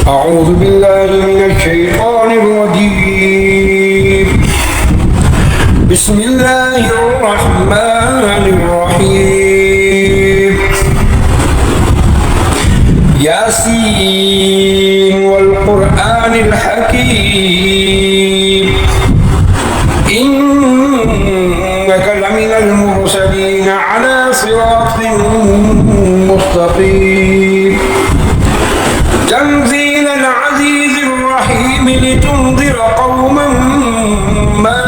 أعوذ بالله من الشيطان الرجيم. بسم الله الرحمن الرحيم. ياسين والقرآن الحكيم إنك لمن المرسلين على صراط مستقيم. تنزيل العزيز الرحيم لتنذر قوما ما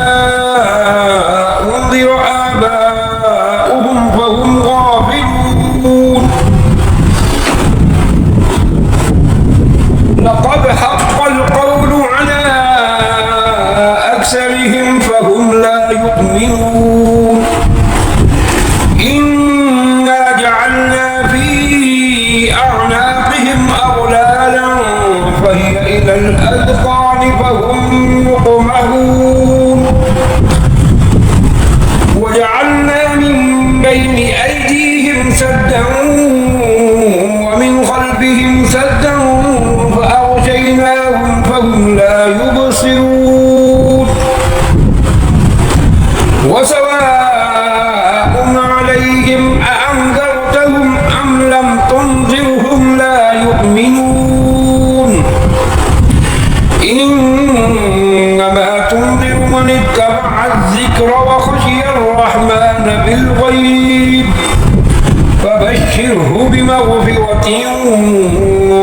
أنذر آباؤهم فهم غافلون. لقد حق القول على أكثرهم فهم لا يؤمنون. إنا جعلنا في أعناقهم أغلالا فهي إلى الأذقان فهم مقمحون. وجعلنا من بين أيديهم سدا ومن خلفهم سدا فأغشيناهم فهم لا يبصرون. وسواء عليهم أأنذرتهم أم لم تنذرهم لا يؤمنون. إنما تنذر من اتبع الذكر وخشي الرحمن بالغيب فبشره بمغفرة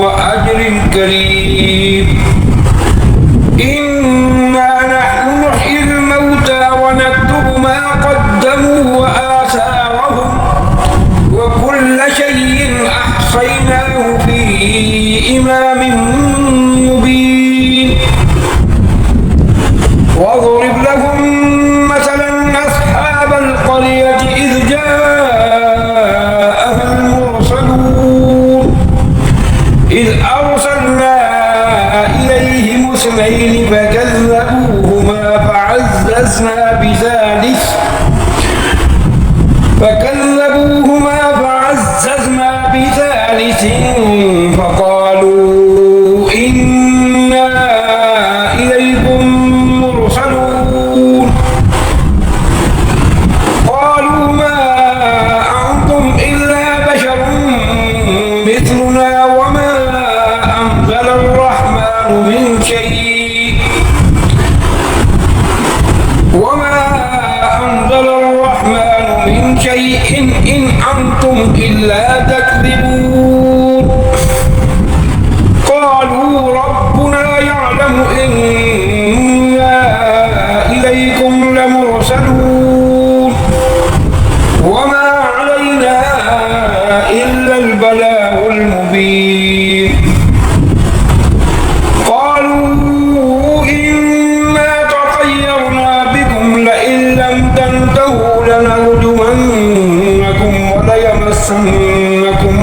وأجر كريم. إنا نحن نحيي الموتى ونكتب ما قدموا وآثارهم وكل شيء أحصيناه في إمام مبين. واضرب لهم مثلا أصحاب القرية إذ جاءها المرسلون إذ أرسلنا إليهم اثنين فكذبوهما فعززنا بثالث فقالوا إنا إليكم مرسلون. قالوا ما أنتم إلا بشر مثلنا وما أنزل الرحمن من شيء إن أنتم إلا تكذبون. قالوا ربنا يعلم إنا إليكم لمرسلون وما علينا إلا البلاغ المبين. قالوا إنا تطيرنا بكم لئن لم تنتهوا لنرجمنكم وليمسنكم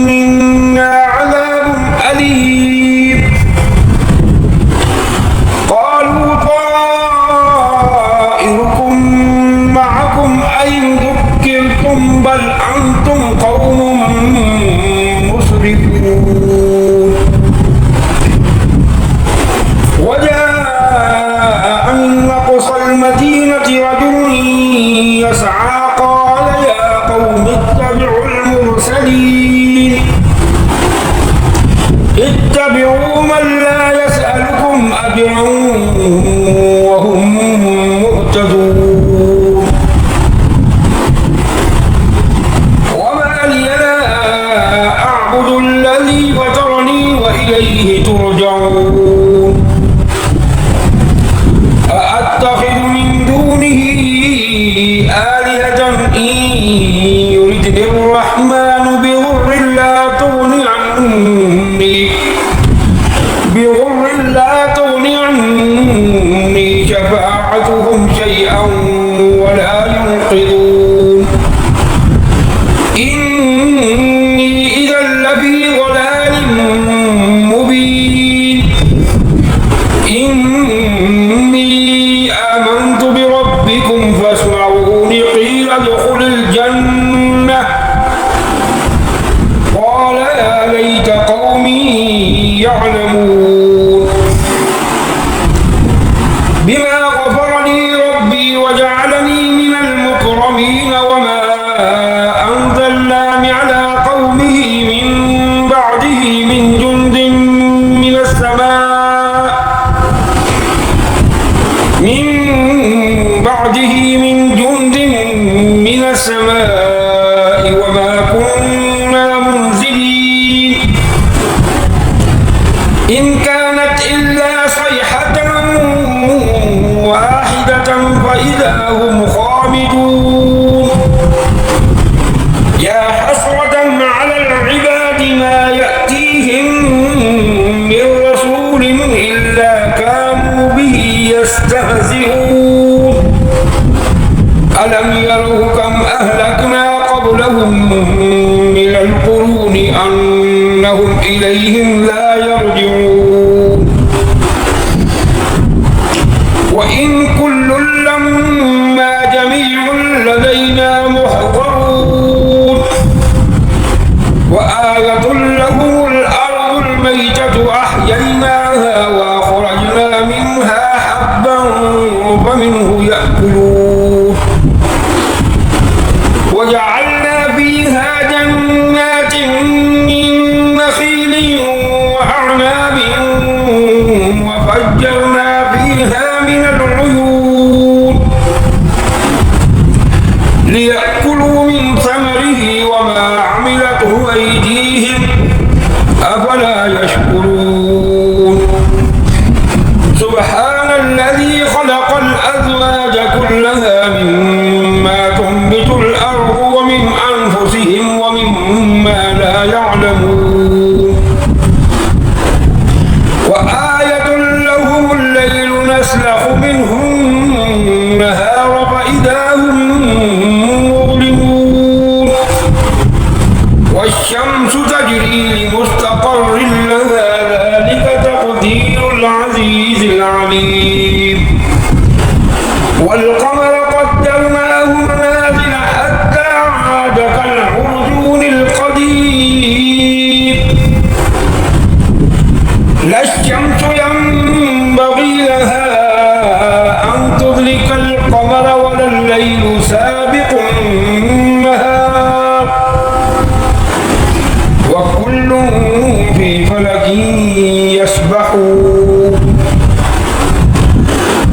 منا عذاب أليم. قالوا طائركم معكم أين ذكرتم بل أنتم قوم مسرفون. وجاء من أقصى المدينة رجل يسعى قال يا قوم اتبعوا المرسلين اتبعوا من لا يسألكم أجرا وهم مهتدون. وما لي لا أعبد الذي فطرني وإليه ترجعون. أأتخذ من دونه آلهة إن يردني الرحمن بضر لا تغني عني شفاعتهم شيئا ولا ينقذون. إني إذا لفي ضلال مبين. إني آمنت بربكم فاسمعون. من جند من السماء وما كنا منزلين إن كانت إلا صيحة واحدة فإذا هم خامدون يا حسرة على العباد ما يأتيهم من رسول إلا كانوا به يستهزئون ألم يروا كم أهلكنا قبلهم من القرون أنهم إليهم لا يرجعون وإن كل لما جميع لدينا محضرون وآية لهم الأرض الميتة أحييناها وأخرجنا منها حبا فمنه يأكلون وجعلنا فيها جنات من نخيل وأعناب وفجرنا فيها من العيون ليأكلوا من ثمره وما عملته أيديهم أفلا يشكرون سبحان الذي خلق الأزواج كلها مما تنبت الأرض ومن أنفسهم ومما لا يعلمون وآية لهم الليل نسلخ منه النهار فإذا هم مظلمون والشمس تجري لمستقر لها ذلك تقدير العزيز العليم والقمر قدرناه منازل حتى عاد كالعرجون القديم لا الشمس ينبغي لها أن تدرك القمر ولا الليل سابق النهار وكل في فلك يسبحون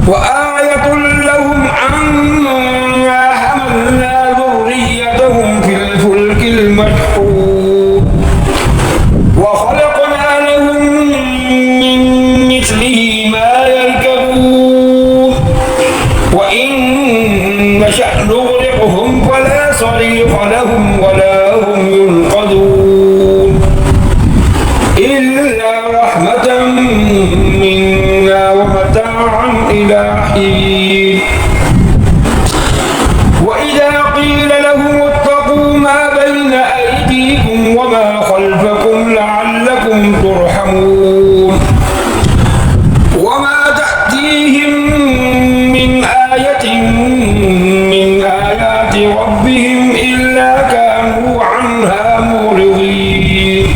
وآية لهم أنا حملنا ذريتهم في الفلك المشحون وخلقنا لهم من مثله ما يركبون وإن نشأ نغرقهم فلا صريخ لهم ولا هم ينقذون إلا رحمة منا ومتاعا إلى حين وإذا قيل لهم اتقوا ما بين أيديكم وما خلفكم لعلكم ترحمون وما تأتيهم من آية من آيات ربهم إلا كانوا عنها معرضين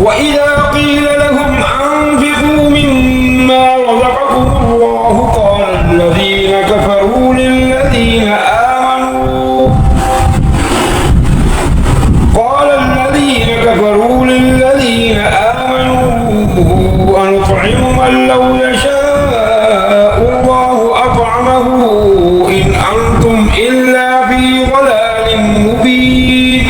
وإذا قيل لهم أنفقوا مما رزقكم الله قال الذين كفروا للذين آمنوا أنطعم من لو يشاء الله أطعمه إن أنتم إلا في ضلال مبين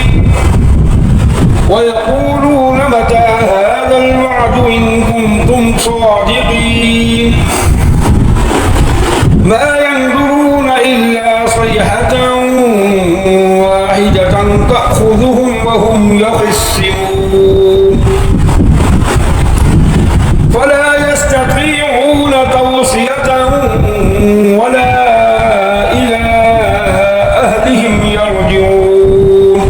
ويقولون متى هذا الوعد إن كنتم صادقين ما ينظرون إلا صيحة واحدة تأخذهم وهم يخصمون فلا يستطيعون توصية ولا إلى أهلهم يرجعون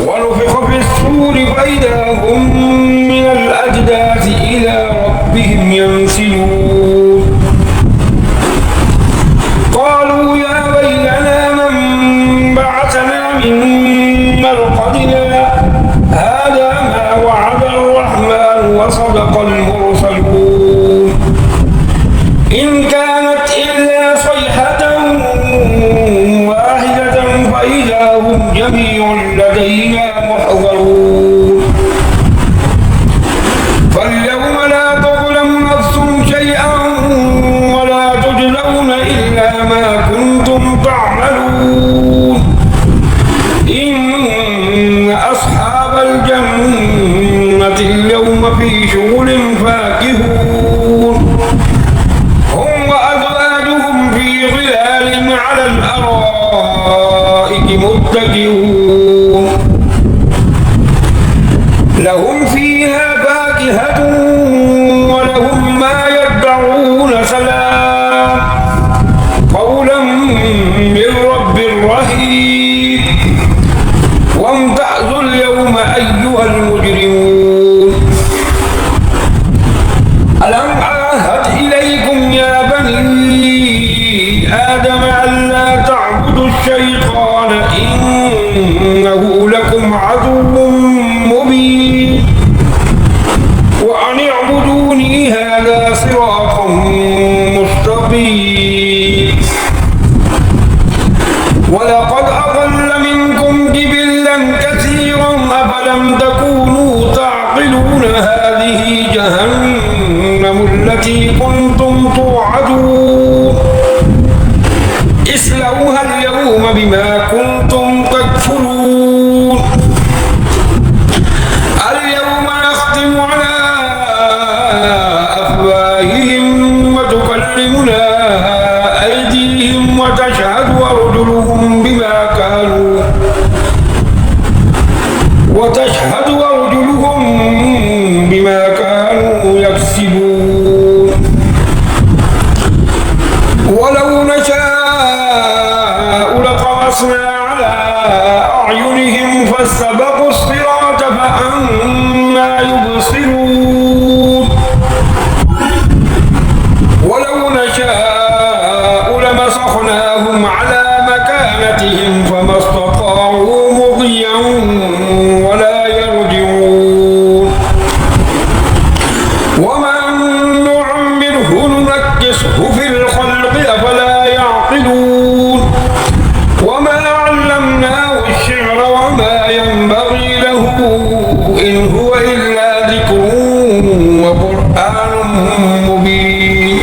ونفخ في الصور فإذا هم من الأجداث إلى ربهم ينسلون قالوا يا ويلنا من بعثنا من مرقدنا هذا ما إلا ما كنتم تعملون إن أصحاب الجنة اليوم في شغل فاكهون هم وأزواجهم في ظلال على الأرائك متكئون لهم فيها فاكهة ولهم ما يدعون سلام قولا من رب رحيم وامتازوا اليوم أيها المجرمون ألم أعهد إليكم يا بني آدم ألا تعبدوا الشيطان إنه لكم عدو مبين وأن اعبدوني هذا صراط مستقيم ولقد أضل منكم جبلا كثيرا أفلم تكونوا تعقلون هذه جهنم التي كنتم توعدون اصلوها اليوم بما كنتم تكفرون اليوم نختم على أفواههم وتكلمنا أيديهم وتشهد أرجلهم بما كانوا يكسبون ولو نشاء لطمسنا على أعينهم فاستبقوا الصراط فأنى يبصرون ولو نشاء لمسخناهم على مكانتهم فما استطاعوا مضيا ولا يرجعون ومن نعمره ننكسه في الخلق أفلا يعقلون وما علمناه الشعر وما ينبغي له إن هو إلا ذكر وقرآن مبين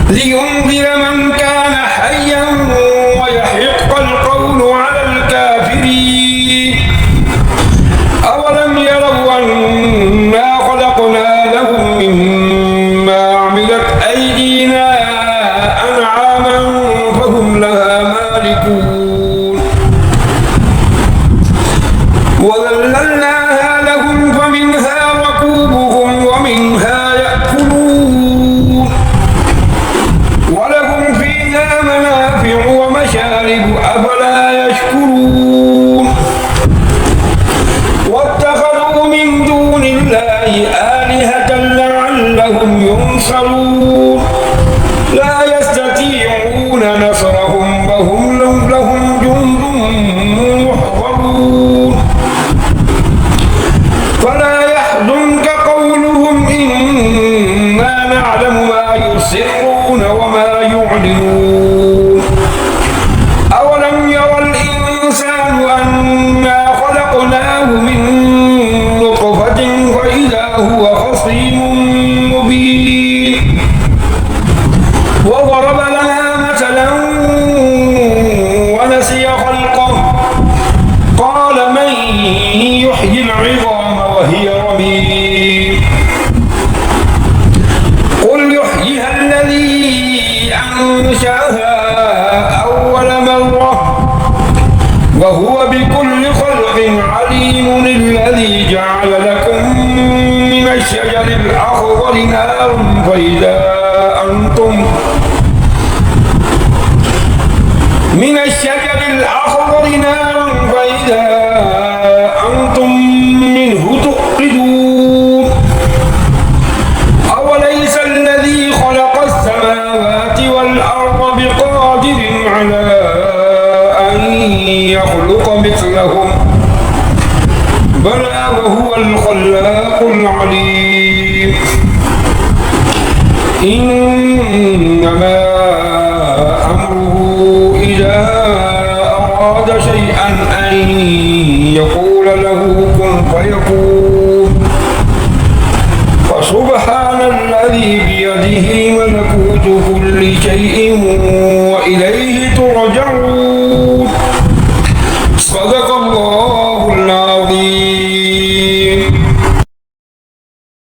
لينذر من كان حيا ويحق القول على الكافرين أولم يروا أنا خلقنا لهم مما عملت أيدينا أنعاما فهم لها مالكون وذللناها لهم فمنها ركوبهم ومنها يأكلون ولهم فيها منافع ومشارب أفلا يشكرون واتخذوا من دون الله آلهة لعلهم ينصرون لا يستطيعون نصرهم وهم لهم جند محضرون فلا يحزنك قولهم إنا نعلم ما يسرون وما يعلنون أولم يرى الإنسان أنا خلقناه من نطفة فإذا هو خصيم مبين وضرب لنا مثلا ونسي خلقه قال من يحيي العظام وهي رميم قل يحييها الذي أنشأها أول مرة وهو بكل خلق عليم الذي جعل لكم من الشجر الأخضر نارا فإذا أنتم منه توقدون أوليس الذي خلق السماوات والأرض بقادر على أن يخلق مثلهم بلى وهو الخلاق العليم إنما أمره إذا أراد شيئا أن يقول له كن فيكون فسبحان الذي بيده بيده ملكوت كل شيء